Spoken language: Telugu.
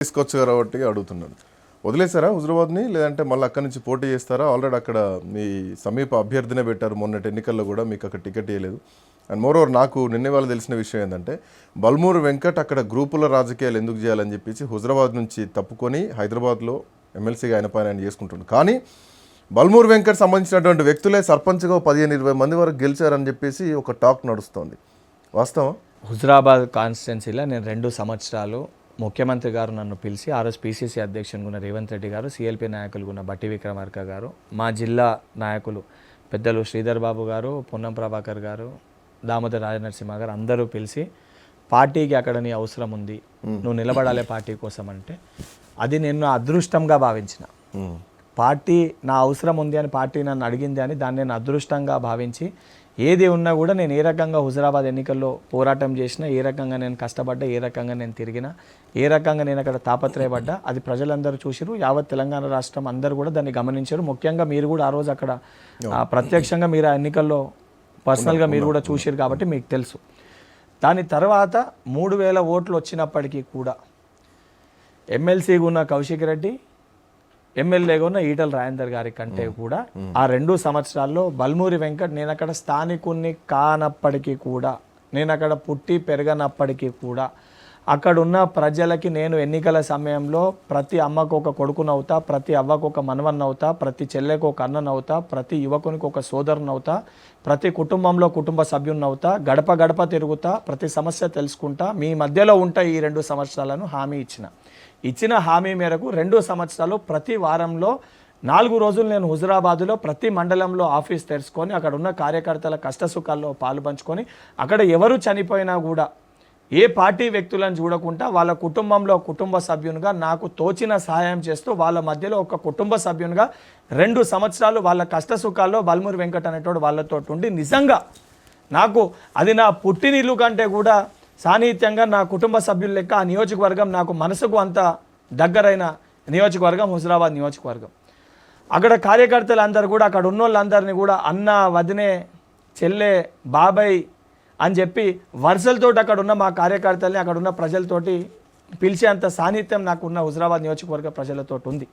తీసుకొచ్చు కాబట్టి అడుగుతున్నాను. వదిలేసారా హుజరాబాద్ని, లేదంటే మళ్ళీ అక్కడి నుంచి పోటీ చేస్తారా? ఆల్రెడీ అక్కడ మీ సమీప అభ్యర్థినే పెట్టారు, మొన్నటి ఎన్నికల్లో కూడా మీకు అక్కడ టికెట్ ఇవ్వలేదు. అండ్ మోరోవర్ నాకు నిన్న వాళ్ళు తెలిసిన విషయం ఏంటంటే బల్మూరు వెంకట్ అక్కడ గ్రూపుల రాజకీయాలు ఎందుకు చేయాలని చెప్పేసి హుజరాబాద్ నుంచి తప్పుకొని హైదరాబాద్లో ఎమ్మెల్సీగా ఆయన పైన ఆయన చేసుకుంటున్నాడు. కానీ బల్మూరు వెంకట్ సంబంధించినటువంటి వ్యక్తులే సర్పంచ్గా 15-20 మంది వరకు గెలిచారని చెప్పేసి ఒక టాక్ నడుస్తుంది. వాస్తవం? హుజరాబాద్ కాన్స్టిట్యున్సీలో నేను 2 సంవత్సరాలు ముఖ్యమంత్రి గారు నన్ను పిలిచి ఆ రోజు పీసీసీ అధ్యక్షునిగా ఉన్న రేవంత్ రెడ్డి గారు, సిఎల్పీ నాయకులుగా ఉన్న బట్టి విక్రమార్క గారు, మా జిల్లా నాయకులు పెద్దలు శ్రీధర్ బాబు గారు, పొన్నం ప్రభాకర్ గారు, దామోదర్ రాజనరసింహ గారు అందరూ పిలిచి పార్టీకి అక్కడ నీ అవసరం ఉంది, నువ్వు నిలబడాలి పార్టీ కోసం అంటే అది నేను అదృష్టంగా భావించిన. పార్టీ నా అవసరం ఉంది అని పార్టీ నన్ను అడిగింది అని దాన్ని నేను అదృష్టంగా భావించి ఏది ఉన్నా కూడా నేను ఏ రకంగా హుజరాబాద్ ఎన్నికల్లో పోరాటం చేసినా, ఏ రకంగా నేను కష్టపడ్డా, ఏ రకంగా నేను తిరిగినా, ఏ రకంగా నేను అక్కడ తాపత్రయపడ్డా అది ప్రజలందరూ చూసిరు. యావత్ తెలంగాణ రాష్ట్రం అందరూ కూడా దాన్ని గమనించారు. ముఖ్యంగా మీరు కూడా ఆ రోజు అక్కడ ప్రత్యక్షంగా మీరు ఆ ఎన్నికల్లో పర్సనల్గా మీరు కూడా చూసారు కాబట్టి మీకు తెలుసు. దాని తర్వాత 3000 ఓట్లు వచ్చినప్పటికీ కూడా ఎమ్మెల్సీగా ఉన్న కౌశిక్ రెడ్డి, ఎమ్మెల్యేగా ఉన్న ఈటల రాజేందర్ గారి కంటే కూడా ఆ 2 సంవత్సరాల్లో బల్మూరి వెంకట్ నేను అక్కడ స్థానికుణ్ణి కానప్పటికీ కూడా, నేను అక్కడ పుట్టి పెరగనప్పటికీ కూడా అక్కడ ఉన్న ప్రజలకి నేను ఎన్నికల సమయంలో ప్రతి అమ్మకు ఒక కొడుకునవుతా, ప్రతి అవ్వకు ఒక మనవన్నవుతా, ప్రతి చెల్లెకు ఒక అన్ననవుతా, ప్రతి యువకునికి ఒక సోదరునవుతా, ప్రతి కుటుంబంలో కుటుంబ సభ్యున్నవుతా, గడప గడప తిరుగుతా, ప్రతి సమస్య తెలుసుకుంటా, మీ మధ్యలో ఉంటా ఈ 2 సంవత్సరాలను హామీ ఇచ్చిన హామీ మేరకు 2 సంవత్సరాలు ప్రతి వారంలో 4 రోజులు నేను హుజరాబాదులో ప్రతి మండలంలో ఆఫీస్ తెరుచుకొని అక్కడ ఉన్న కార్యకర్తల కష్టసుఖాల్లో పాలు పంచుకొని అక్కడ ఎవరు చనిపోయినా కూడా ఏ పార్టీ వ్యక్తులను చూడకుండా వాళ్ళ కుటుంబంలో కుటుంబ సభ్యునిగా నాకు తోచిన సహాయం చేస్తూ వాళ్ళ మధ్యలో ఒక కుటుంబ సభ్యునిగా 2 సంవత్సరాలు వాళ్ళ కష్టసుఖాల్లో బల్మూరి వెంకట్ అనేటోడు వాళ్ళతో ఉండి నిజంగా నాకు అది నా పుట్టినిల్లు కంటే కూడా సాన్నిహిత్యంగా నా కుటుంబ సభ్యుల లెక్క ఆ నియోజకవర్గం నాకు మనసుకు అంత దగ్గరైన నియోజకవర్గం హుజరాబాద్ నియోజకవర్గం. అక్కడ కార్యకర్తలు అందరూ కూడా అక్కడ ఉన్న వాళ్ళందరినీ కూడా అన్న, వదినే, చెల్లె, బాబాయ్ అని చెప్పి వరుసలతోటి అక్కడ ఉన్న మా కార్యకర్తల్ని అక్కడ ఉన్న ప్రజలతోటి పిలిచేంత సాన్నిహిత్యం నాకు ఉన్న హుజరాబాద్ నియోజకవర్గ ప్రజలతో ఉంది.